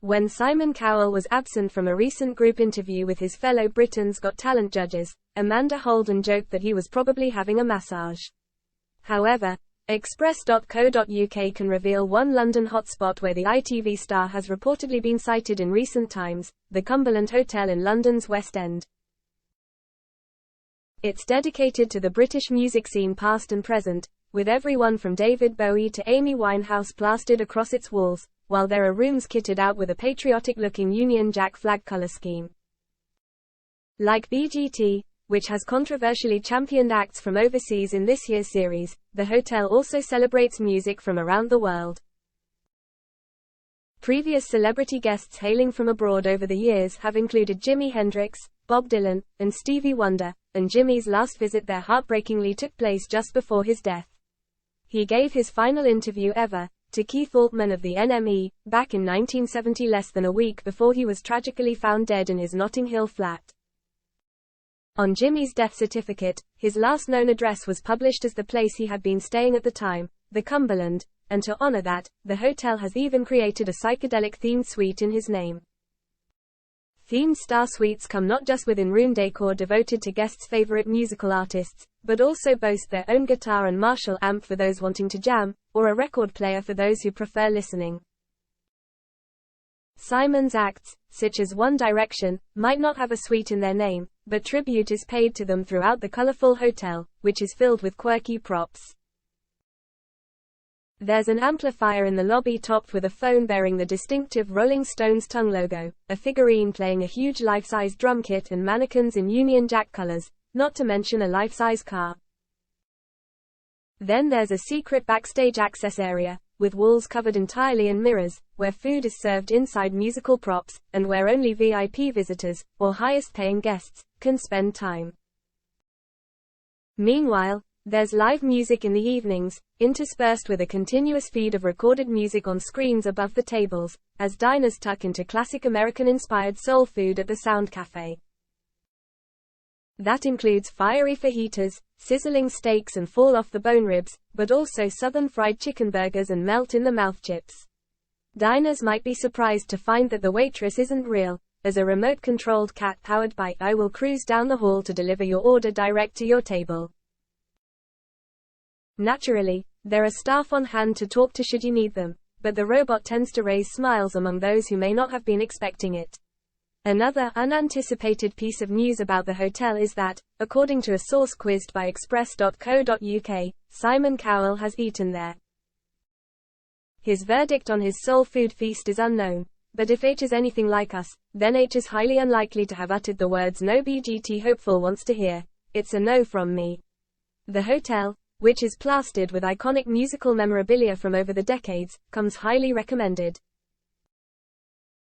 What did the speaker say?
When Simon Cowell was absent from a recent group interview with his fellow Britain's Got Talent judges, Amanda Holden joked that he was probably having a massage. However, Express.co.uk can reveal one London hotspot where the ITV star has reportedly been sighted in recent times: the Cumberland Hotel in London's West End. It's dedicated to the British music scene past and present, with everyone from David Bowie to Amy Winehouse plastered across its walls, while there are rooms kitted out with a patriotic-looking Union Jack flag colour scheme. Like BGT, which has controversially championed acts from overseas in this year's series, the hotel also celebrates music from around the world. Previous celebrity guests hailing from abroad over the years have included Jimi Hendrix, Bob Dylan, and Stevie Wonder, and Jimmy's last visit there heartbreakingly took place just before his death. He gave his final interview ever, to Keith Altman of the NME, back in 1970, less than a week before he was tragically found dead in his Notting Hill flat. On Jimmy's death certificate, his last known address was published as the place he had been staying at the time, the Cumberland, and to honor that, the hotel has even created a psychedelic-themed suite in his name. Themed star suites come not just with in-room decor devoted to guests' favorite musical artists, but also boast their own guitar and Marshall amp for those wanting to jam, or a record player for those who prefer listening. Simon's acts, such as One Direction, might not have a suite in their name, but tribute is paid to them throughout the colorful hotel, which is filled with quirky props. There's an amplifier in the lobby topped with a phone bearing the distinctive Rolling Stones tongue logo, a figurine playing a huge life-size drum kit, and mannequins in Union Jack colors, not to mention a life-size car. Then there's a secret backstage access area, with walls covered entirely in mirrors, where food is served inside musical props, and where only VIP visitors, or highest-paying guests, can spend time. Meanwhile, there's live music in the evenings, interspersed with a continuous feed of recorded music on screens above the tables, as diners tuck into classic American-inspired soul food at the Sound Cafe. That includes fiery fajitas, sizzling steaks and fall-off-the-bone ribs, but also southern fried chicken burgers and melt-in-the-mouth chips. Diners might be surprised to find that the waitress isn't real, as a remote-controlled cat powered by AI will cruise down the hall to deliver your order direct to your table. Naturally, there are staff on hand to talk to should you need them, but the robot tends to raise smiles among those who may not have been expecting it. Another unanticipated piece of news about the hotel is that, according to a source quizzed by Express.co.uk, Simon Cowell has eaten there. His verdict on his soul food feast is unknown, but if H is anything like us, then H is highly unlikely to have uttered the words no BGT hopeful wants to hear. It's a no from me. The hotel, which is plastered with iconic musical memorabilia from over the decades, comes highly recommended.